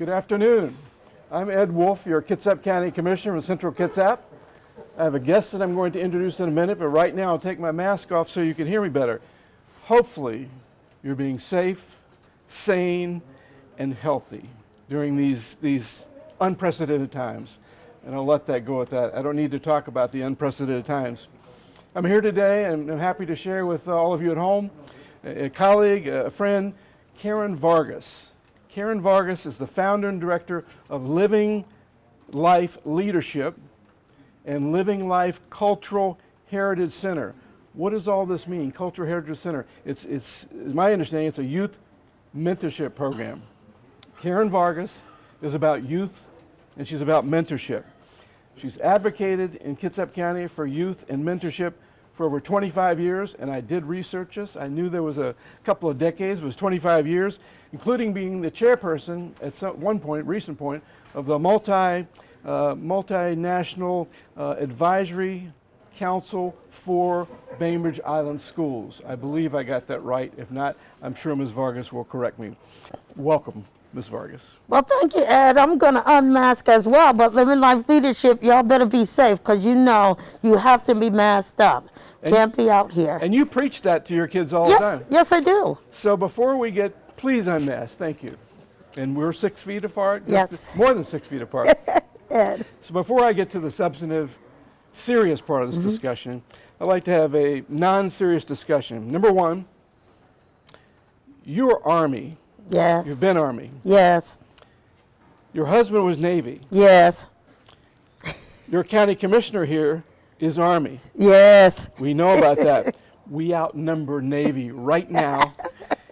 Good afternoon. I'm Ed Wolfe, your Kitsap County Commissioner of Central Kitsap. I have a guest that I'm going to introduce in a minute, but right now I'll take my mask off so you can hear me better. Hopefully, you're being safe, sane, and healthy during these unprecedented times. And I'll let that go at that. I don't need to talk about the unprecedented times. I'm here today and I'm happy to share with all of you at home a colleague, a friend, Karen Vargas. Karen Vargas is the founder and director of Living Life Leadership and Living Life Cultural Heritage Center. What does all this mean, Cultural Heritage Center? It's my understanding, it's a youth mentorship program. Karen Vargas is about youth and she's about mentorship. She's advocated in Kitsap County for youth and mentorship for over 25 years, and I did research this. I knew there was a couple of decades, it was 25 years, including being the chairperson at one point, recent point, of the multinational advisory council for Bainbridge Island schools. I believe I got that right. If not, I'm sure Ms. Vargas will correct me. Welcome, Ms. Vargas. Well, thank you, Ed. I'm going to unmask as well, but Living Life Leadership, y'all better be safe because you know you have to be masked up. Can't be out here. And you preach that to your kids all the time. Yes, I do. So before we get, please unmask, thank you. And we're 6 feet apart? Yes. More than 6 feet apart. Ed. So before I get to the substantive, serious part of this discussion, I'd like to have a non-serious discussion. Number one, you're Army. Yes. You've been Army. Yes. Your husband was Navy. Yes. Your county commissioner here is Army. Yes. We know about that. We outnumber Navy right now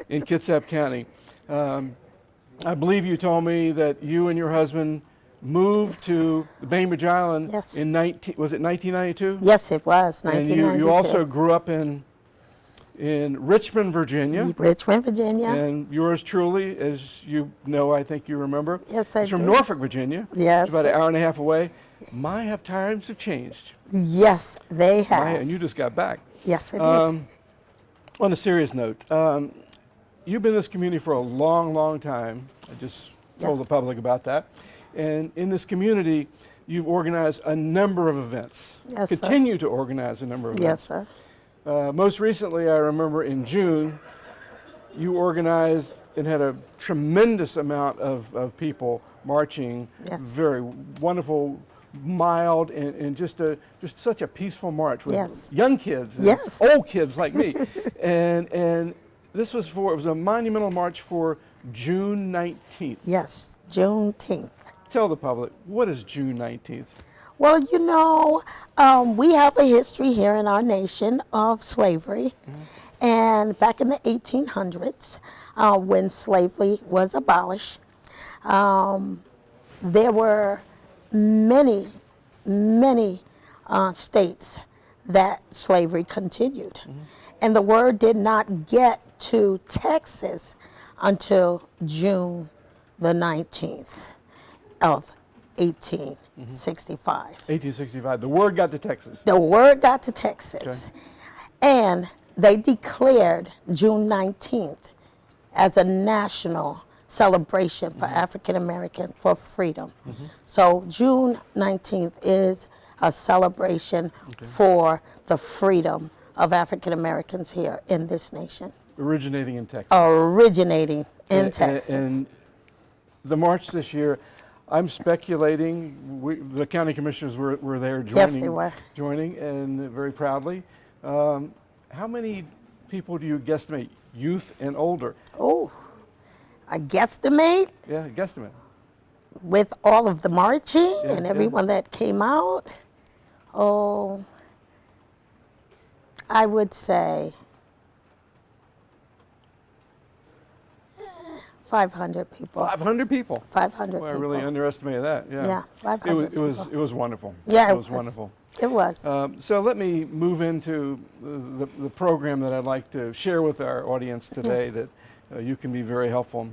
in Kitsap County. I believe you told me that you and your husband moved to the Bainbridge Island Yes. in was it 1992? Yes, it was, And 1992. you also grew up in Richmond, Virginia. Richmond, Virginia. And yours truly, as you know, I think you remember, Yes, I is from do. Norfolk, Virginia. Yes. It's about an hour and a half away. My times have changed. Yes, they have. And you just got back. Yes, I did. On a serious note, you've been in this community for a long, long time. I just told the public about that. And in this community, you've organized a number of events. Yes, sir. Continue to organize a number of events. Yes, sir. Most recently, I remember in June, you organized and had a tremendous amount of people marching. Yes. Very wonderful, mild, and just such a peaceful march with young kids and Yes. old kids like me. and this was it was a monumental march for June 19th. Yes, Juneteenth. Tell the public, what is June 19th? Well, you know, we have a history here in our nation of slavery. And back in the 1800s, when slavery was abolished, there were many states that slavery continued. And the word did not get to Texas until June the 19th of 1865. 1865. The word got to Texas. The word got to Texas. Okay. And they declared June 19th as a national celebration for African American for freedom. So June 19th is a celebration for the freedom of African Americans here in this nation. Originating in Texas. Originating in Texas. And the march this year, I'm speculating, the county commissioners were there joining. Yes, they were. Joining, and very proudly. How many people do you guesstimate, youth and older? Oh, a guesstimate Yeah, guesstimate. with all of the marching and everyone that came out. Oh, I would say 500 people. 500 people. 500 Well, I people. really underestimated that. Yeah. Yeah, 500 It was people. wonderful. Yeah, it was wonderful. It was. So let me move into the program that I'd like to share with our audience today that you can be very helpful.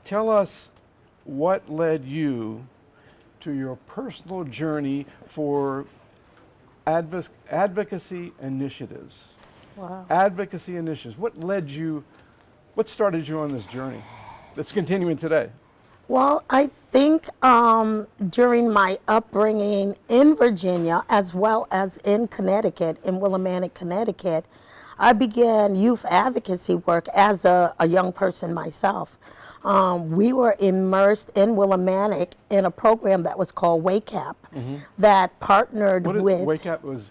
Tell us what led you to your personal journey for advocacy initiatives. Wow. Advocacy initiatives. What started you on this journey that's continuing today? Well, I think during my upbringing in Virginia, as well as in Connecticut, in Willimantic, Connecticut, I began youth advocacy work as a young person myself. We were immersed in Willimantic in a program that was called WACAP that partnered What is with... WACAP was?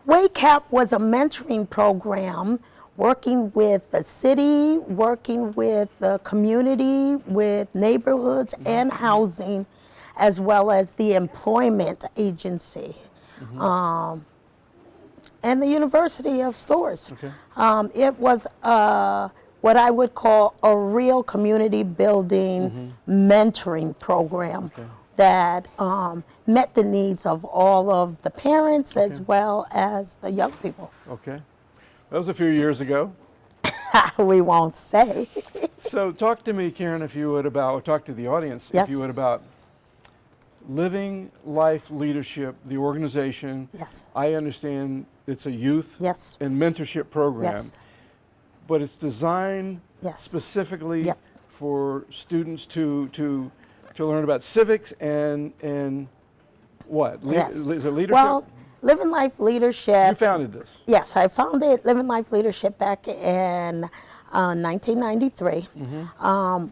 WACAP was a mentoring program working with the city, working with the community, with neighborhoods and housing, as well as the employment agency, and the University of Stores. Okay. It was what I would call a real community building mentoring program that met the needs of all of the parents as well as the young people. Okay. That was a few years ago. We won't say. So talk to me, Karen, if you would, about, or talk to the audience, Yes. if you would, about Living Life Leadership, the organization. Yes. I understand it's a youth Yes. and mentorship program, Yes. but it's designed Yes. specifically Yep. for students to learn about civics and what? Yes. Is it leadership? Well, Living Life Leadership. You founded this. Yes, I founded Living Life Leadership back in 1993.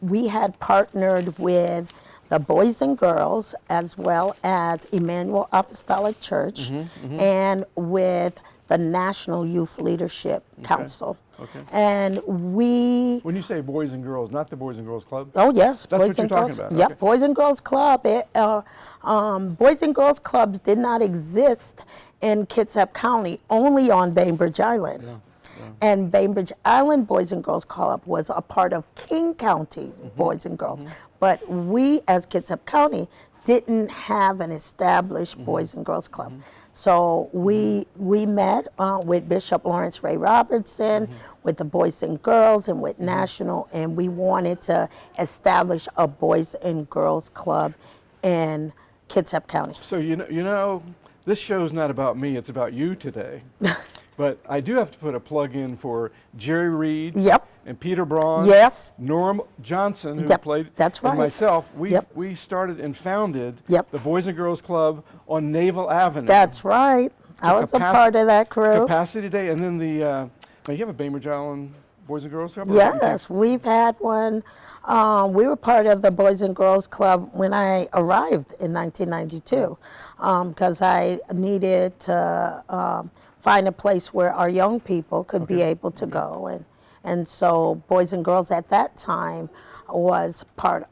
We had partnered with the Boys and Girls as well as Emmanuel Apostolic Church and with the National Youth Leadership Council. Okay. And we... When you say Boys and Girls, not the Boys and Girls Club? Oh, yes. That's Boys what you're and talking Girls. about, Yep, okay. Boys and Girls Club. Boys and Girls Clubs did not exist in Kitsap County, only on Bainbridge Island. And Bainbridge Island Boys and Girls Club was a part of King County's Boys and Girls. But we, as Kitsap County, didn't have an established Boys and Girls Club. So we met with Bishop Lawrence Ray Robertson, with the Boys and Girls, and with National, and we wanted to establish a Boys and Girls Club in Kitsap County. So you know, this show's not about me, it's about you today. But I do have to put a plug in for Jerry Reed Yep. and Peter Braun, Yes. Norm Johnson, who Yep, played, that's right. and myself. Yep. We started and founded Yep. the Boys and Girls Club on Naval Avenue. That's right. I was a part of that crew. Capacity Day, and then the, now you have a Bainbridge Island Boys and Girls Club? Yes, we've had one. We were part of the Boys and Girls Club when I arrived in 1992 because I needed to find a place where our young people could be able to go. And so Boys and Girls at that time was part,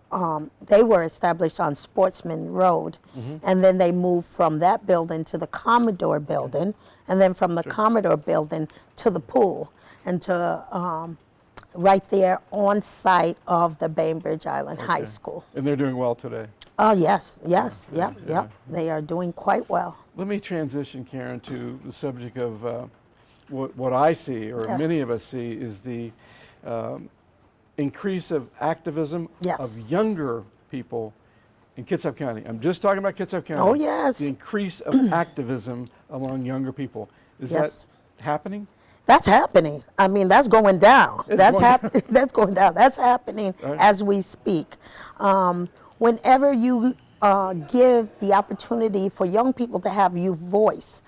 they were established on Sportsman Road. And then they moved from that building to the Commodore building, and then from the Commodore building to the pool, and to right there on site of the Bainbridge Island High School. And they're doing well today. Oh, yes, yes, yep. They are doing quite well. Let me transition, Karen, to the subject of what I see, or many of us see, is the increase of activism of younger people in Kitsap County. I'm just talking about Kitsap County. Oh, yes. The increase of activism among younger people. Is that happening? That's happening. I mean, that's going down. That's happening. That's going down. That's happening as we speak. Whenever you give the opportunity for young people to have youth voice,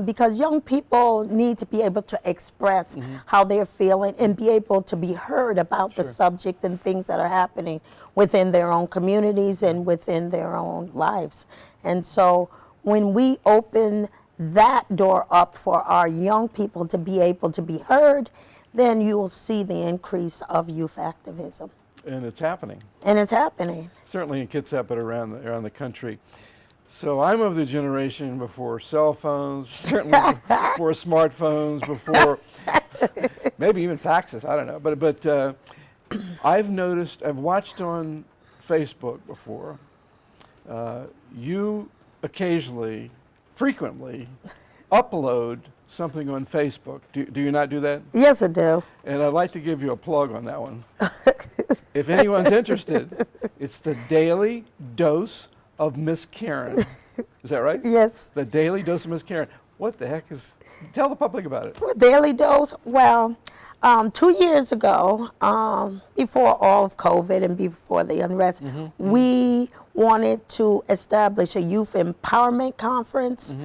because young people need to be able to express how they're feeling and be able to be heard about the subject and things that are happening within their own communities and within their own lives. And so when we open that door up for our young people to be able to be heard, then you will see the increase of youth activism. And it's happening. And it's happening. Certainly in Kitsap, but around the country. So I'm of the generation before cell phones, certainly before smartphones, before maybe even faxes, I don't know. But I've watched on Facebook before, you occasionally, frequently, upload something on Facebook. Do you not do that? Yes, I do. And I'd like to give you a plug on that one. If anyone's interested, it's the Daily Dose of Miss Karen. Is that right? Yes. The Daily Dose of Miss Karen. What the heck is, tell the public about it. Daily Dose, well, 2 years ago, before all of COVID and before the unrest, we wanted to establish a youth empowerment conference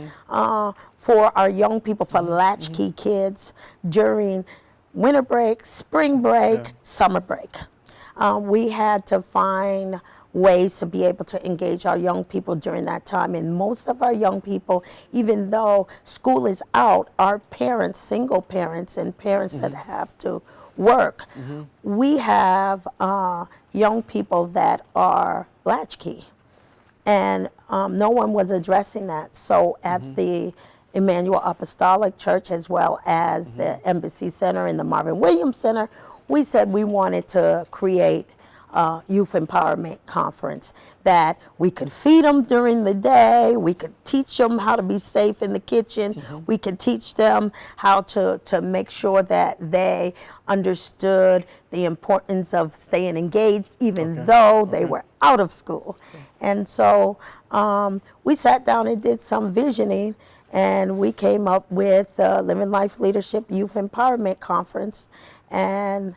for our young people, for latchkey kids during winter break, spring break, summer break. We had to find ways to be able to engage our young people during that time. And most of our young people, even though school is out, our parents, single parents and parents that have to work, we have young people that are latchkey. And no one was addressing that. So at the Emmanuel Apostolic Church, as well as the Embassy Center and the Marvin Williams Center, we said we wanted to create youth empowerment conference that we could feed them during the day, we could teach them how to be safe in the kitchen, we could teach them how to make sure that they understood the importance of staying engaged even though they were out of school. And so we sat down and did some visioning, and we came up with Living Life Leadership Youth Empowerment Conference. And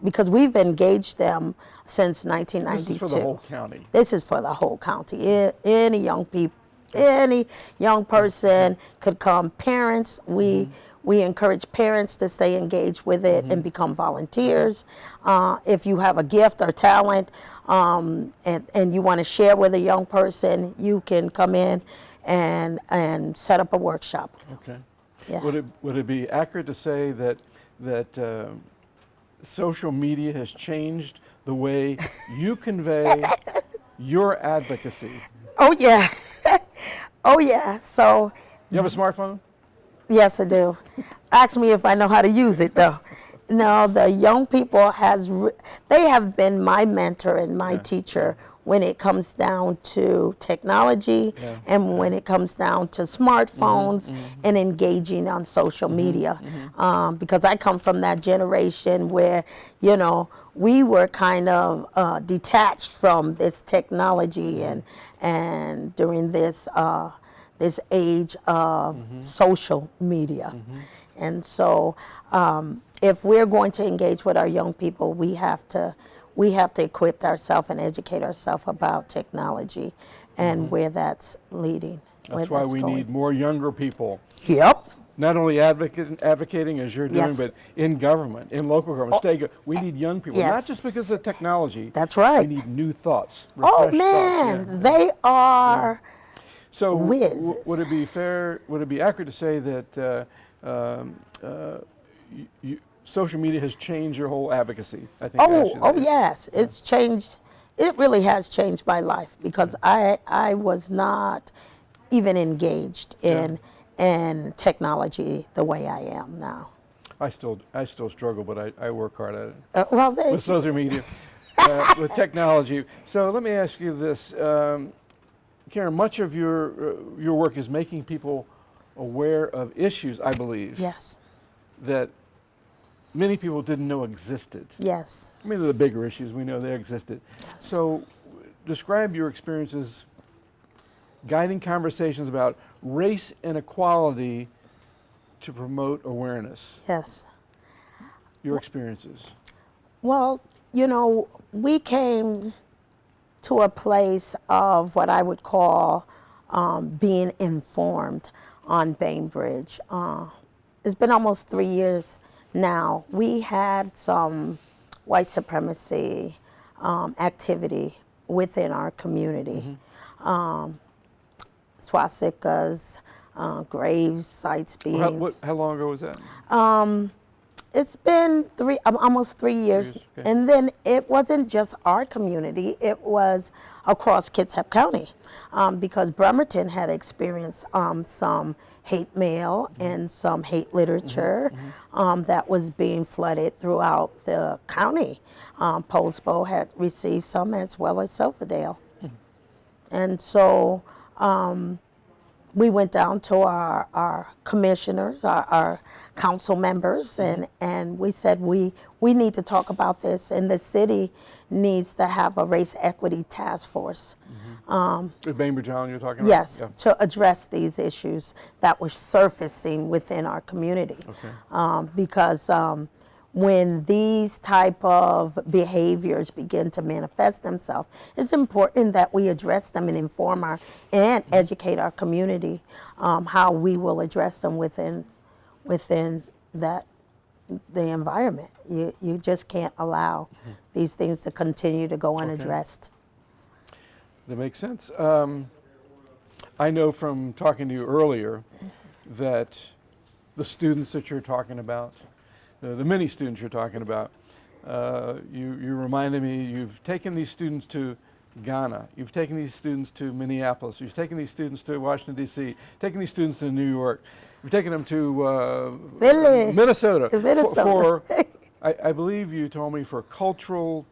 because we've engaged them since 1992. This is for the whole county. This is for the whole county. Any young people, any young person could come. Parents, we encourage parents to stay engaged with it and become volunteers. If you have a gift or talent and you want to share with a young person, you can come in and set up a workshop. Okay. Yeah. Would it be accurate to say that social media has changed the way you convey your advocacy? Oh yeah, oh yeah. So You have a smartphone? yes, I do. Ask me if I know how to use it though. No, the young people they have been my mentor and my teacher when it comes down to technology and when it comes down to smartphones and engaging on social media. Because I come from that generation where, you know, we were kind of detached from this technology and during this this age of social media. And so if we're going to engage with our young people, we have to equip ourselves and educate ourselves about technology and where that's leading. That's why we need more younger people. Yep. Not only advocating as you're doing, but in government, in local government, state government. We need young people, not just because of technology. That's right. We need new thoughts, Oh refreshed man, thoughts. they are So whizzes. would it be fair, would it be accurate to say that social media has changed your whole advocacy? I think. Yes, it's changed. It really has changed my life because I was not even engaged in technology the way I am now. I still struggle, but I work hard at it. With social media, with technology. So let me ask you this, Karen. Much of your work is making people aware of issues, I believe. Yes. That many people didn't know existed. Yes. I mean, the bigger issues, we know they existed. Yes. So describe your experiences guiding conversations about race inequality to promote awareness. Yes. Your experiences. Well, you know, we came to a place of what I would call being informed on Bainbridge. It's been almost 3 years now. We had some white supremacy activity within our community. Swastikas, graves, sites being... How long ago was that? It's been almost 3 years. Okay. And then it wasn't just our community, it was across Kitsap County because Bremerton had experienced some hate mail and some hate literature that was being flooded throughout the county. Poulsbo had received some as well as Silverdale. And so we went down to our commissioners, our council members, and we said we need to talk about this, and the city needs to have a race equity task force. With Bainbridge Island you're talking about? Yes, Yeah. to address these issues that were surfacing within our community. Okay. Because when these type of behaviors begin to manifest themselves, it's important that we address them and inform and educate our community how we will address them within the environment. You just can't allow these things to continue to go unaddressed. That makes sense. I know from talking to you earlier that the students that you're talking about, the many students you're talking about, you reminded me you've taken these students to Ghana, you've taken these students to Minneapolis, you've taken these students to Washington, D.C., taken these students to New York, you've taken them to Minnesota. For I believe you told me for cultural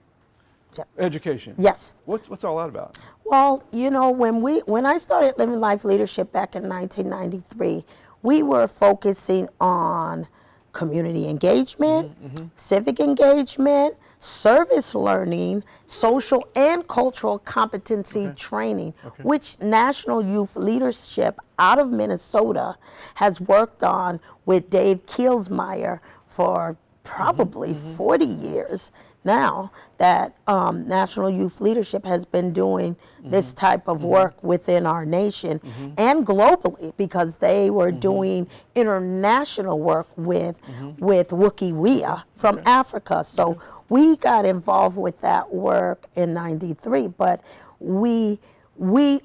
education. Yes. What's all that about? Well, you know, when I started Living Life Leadership back in 1993, we were focusing on community engagement, civic engagement, service learning, social and cultural competency training, which National Youth Leadership out of Minnesota has worked on with Dave Kielsmeyer for probably 40 years now, that National Youth Leadership has been doing this type of work within our nation and globally, because they were doing international work with Wukiwia from Africa. So we got involved with that work in '93, but we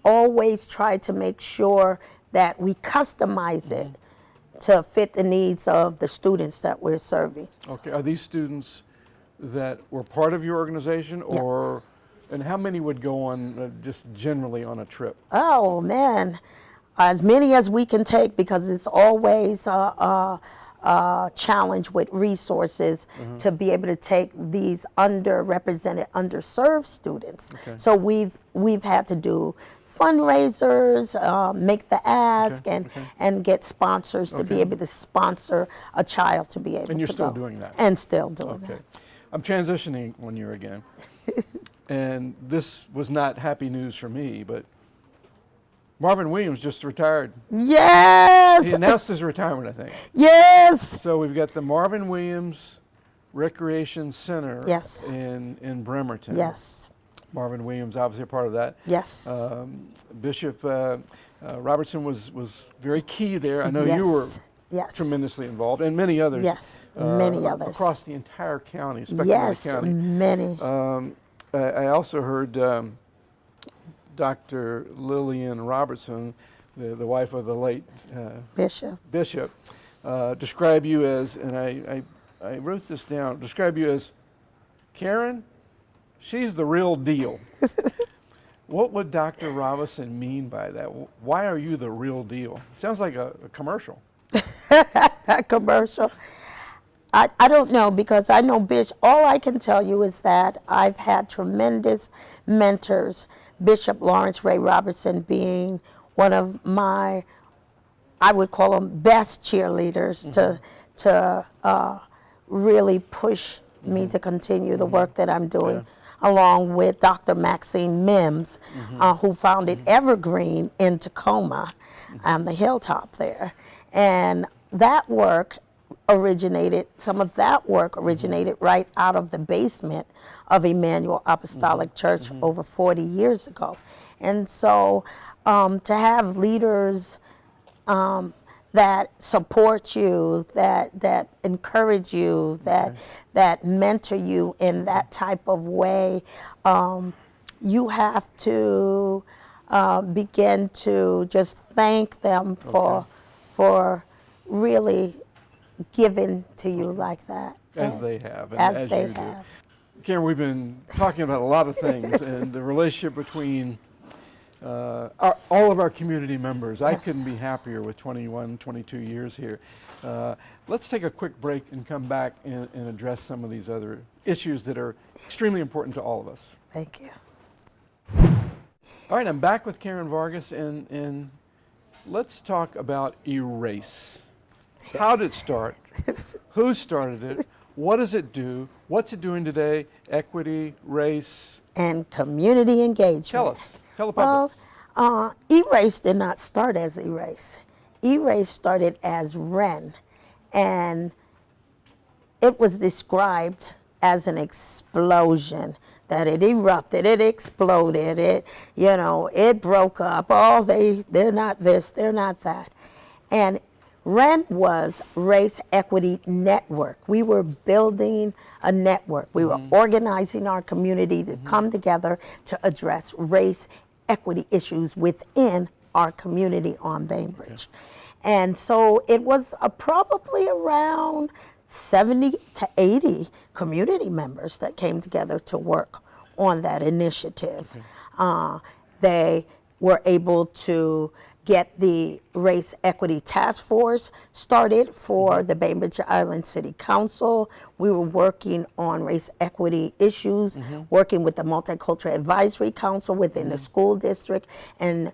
always try to make sure that we customize it to fit the needs of the students that we're serving. Okay, are these students that were part of your organization, or and how many would go on just generally on a trip? Oh man, as many as we can take, because it's always a challenge with resources to be able to take these underrepresented, underserved students. So we've had to do fundraisers, make the ask, and get sponsors to be able to sponsor a child to be able to go. And you're still doing that? And still doing that. I'm transitioning 1 year again, and this was not happy news for me, but Marvin Williams just retired. Yes! He announced his retirement, I think. Yes! So we've got the Marvin Williams Recreation Center in Bremerton. Yes. Marvin Williams, obviously a part of that. Yes. Bishop Robertson was very key there. I know you were tremendously involved, and many others. Yes, many others. Across the entire county, spectrum of the county. Many. I also heard Dr. Lillian Robertson, the wife of the late Bishop, describe you as, and I wrote this down, describe you as, Karen, she's the real deal. What would Dr. Robinson mean by that? Why are you the real deal? Sounds like a commercial. A commercial. I don't know, because I know all I can tell you is that I've had tremendous mentors, Bishop Lawrence Ray Robertson being one of my, I would call them best cheerleaders to really push me to continue the work that I'm doing, along with Dr. Maxine Mims, who founded Evergreen in Tacoma on the hilltop there. And that work originated right out of the basement of Emmanuel Apostolic Church over 40 years ago. And so to have leaders that support you, that encourage you, that mentor you in that type of way, you have to begin to just thank them for really giving to you like that. As they have. And as they have. Karen, we've been talking about a lot of things, and the relationship between all of our community members. Yes. I couldn't be happier with 21, 22 years here. Let's take a quick break and come back and address some of these other issues that are extremely important to all of us. Thank you. All right, I'm back with Karen Vargas, and let's talk about Erase. Yes. How did it start? Who started it? What does it do? What's it doing today? Equity, race, and community engagement. Tell us. Tell the public. Well, Erase did not start as Erase. Erase started as REN. And it was described as an explosion, that it erupted, it exploded, it broke up. Oh, they're not this, they're not that. And REN was Race Equity Network. We were building a network. We were organizing our community to come together to address race equity issues within our community on Bainbridge. And so it was probably around 70 to 80 community members that came together to work on that initiative. They were able to get the Race Equity Task Force started for the Bainbridge Island City Council. We were working on race equity issues, working with the Multicultural Advisory Council within the school district, and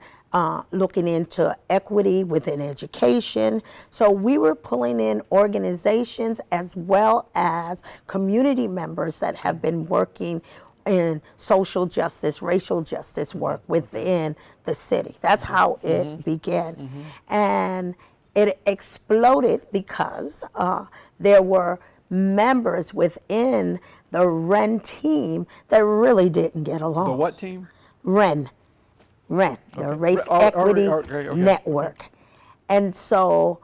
looking into equity within education. So we were pulling in organizations as well as community members that have been working in social justice, racial justice work within the city. That's how it began. And it exploded because there were members within the REN team that really didn't get along. The what team? REN, the Race Equity Network. And so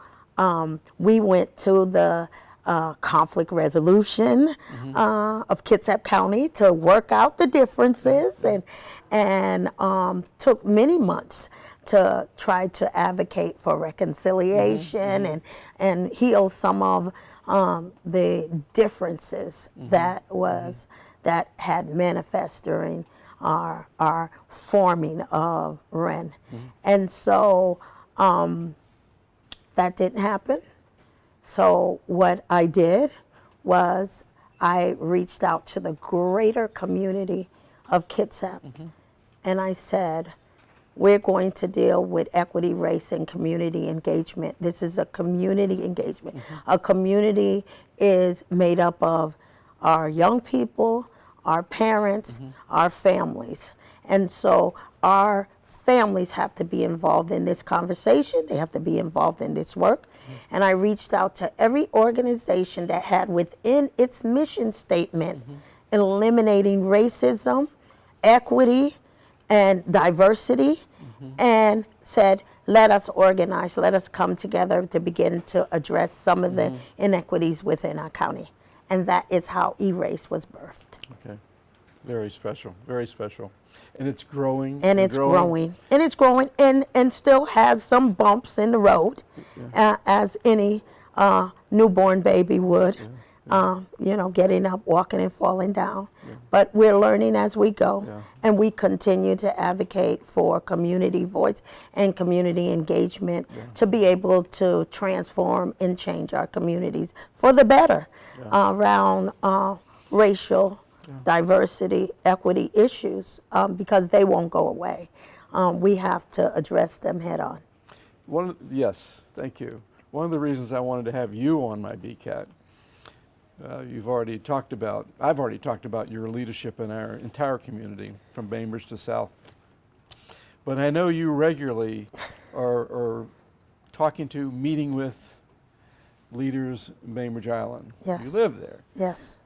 we went to the conflict resolution of Kitsap County to work out the differences, and took many months to try to advocate for reconciliation and heal some of the differences that had manifest during our forming of REN. And so that didn't happen. So what I did was I reached out to the greater community of Kitsap, and I said, we're going to deal with equity, race, and community engagement. This is a community engagement. A community is made up of our young people, our parents, our families. And so our families have to be involved in this conversation. They have to be involved in this work. And I reached out to every organization that had within its mission statement eliminating racism, equity, and diversity, and said, let us organize, let us come together to begin to address some of the inequities within our county. And that is how E-Race was birthed. Okay, very special, very special. And it's growing. And it's growing. And it's growing and still has some bumps in the road, as any newborn baby would, getting up, walking, and falling down. But we're learning as we go, and we continue to advocate for community voice and community engagement to be able to transform and change our communities for the better around racial diversity, equity issues, because they won't go away. We have to address them head on. Yes, thank you. One of the reasons I wanted to have you on my BCAT, I've already talked about your leadership in our entire community, from Bainbridge to South. But I know you regularly are meeting with leaders in Bainbridge Island. Yes. You live there. Yes.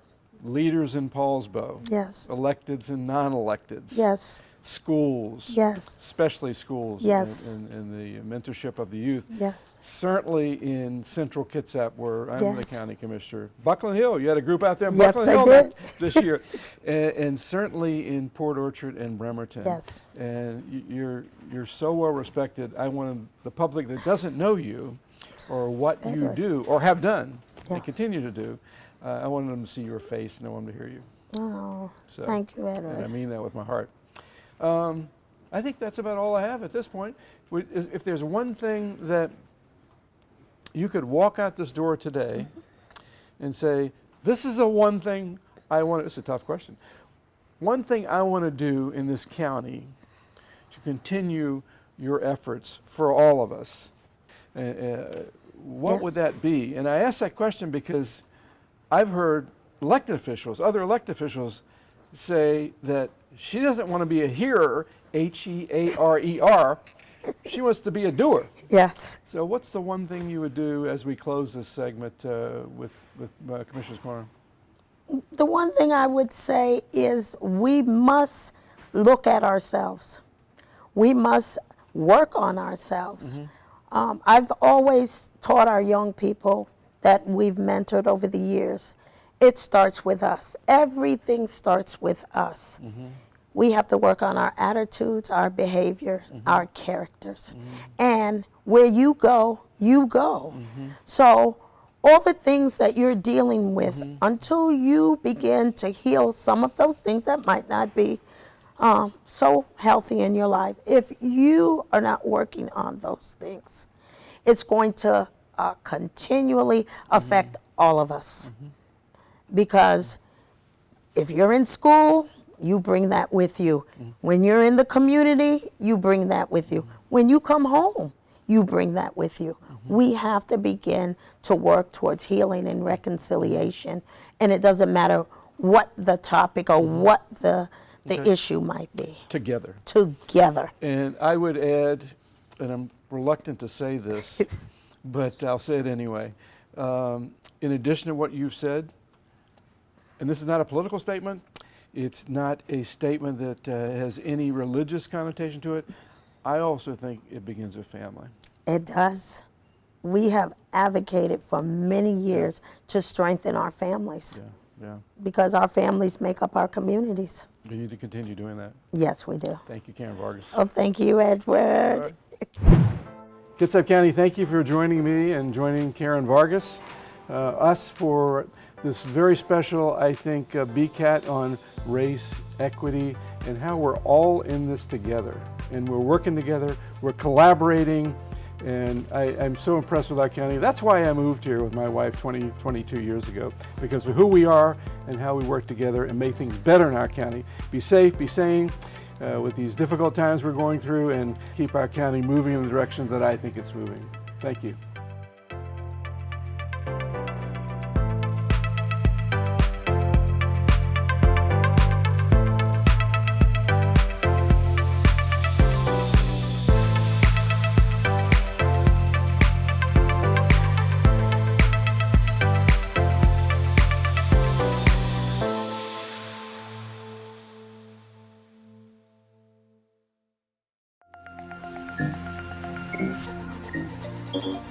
Leaders in Paulsbo. Yes. Electeds and non-electeds. Yes. Schools. Yes. Especially schools. Yes. In the mentorship of the youth. Yes. Certainly in Central Kitsap, where I'm the Yes. county commissioner. Buckland Hill, you had a group out there in Yes, Buckland I Hill did. this year. And certainly in Port Orchard and Bremerton. Yes. And you're so well respected. I wanted the public that doesn't know you or what you Edward. do or have done Yeah. and continue to do, I wanted them to see your face and I wanted them to hear you. Oh, So, thank you, and I Edward. mean that with my heart. I think that's about all I have at this point. If there's one thing that you could walk out this door today and say, this is the one thing I want to, it's a tough question. One thing I want to do in this county to continue your efforts for all of us, what would that be? And I ask that question because I've heard other elected officials say that she doesn't want to be a hearer, H-E-A-R-E-R, She wants to be a doer. Yes. So what's the one thing you would do as we close this segment with Commissioner's Corner? The one thing I would say is we must look at ourselves. We must work on ourselves. I've always taught our young people that we've mentored over the years, it starts with us. Everything starts with us. We have to work on our attitudes, our behavior, our characters. And where you go, you go. So all the things that you're dealing with, until you begin to heal some of those things that might not be so healthy in your life, if you are not working on those things, it's going to continually affect all of us. Because if you're in school, you bring that with you. When you're in the community, you bring that with you. When you come home, you bring that with you. We have to begin to work towards healing and reconciliation. And it doesn't matter what the topic or what the issue might be. Together. Together. And I would add, and I'm reluctant to say this, but I'll say it anyway. In addition to what you've said, and this is not a political statement, it's not a statement that has any religious connotation to it, I also think it begins with family. It does. We have advocated for many years to strengthen our families. Because our families make up our communities. We need to continue doing that. Yes, we do. Thank you, Karen Vargas. Oh, thank you, Edward. Kitsap County, thank you for joining me and joining Karen Vargas, us for this very special, I think, BCAT on race, equity, and how we're all in this together. And we're working together, we're collaborating, and I'm so impressed with our county. That's why I moved here with my wife 22 years ago, because of who we are and how we work together and make things better in our county. Be safe, be sane with these difficult times we're going through, and keep our county moving in the direction that I think it's moving. Thank you. Thank you.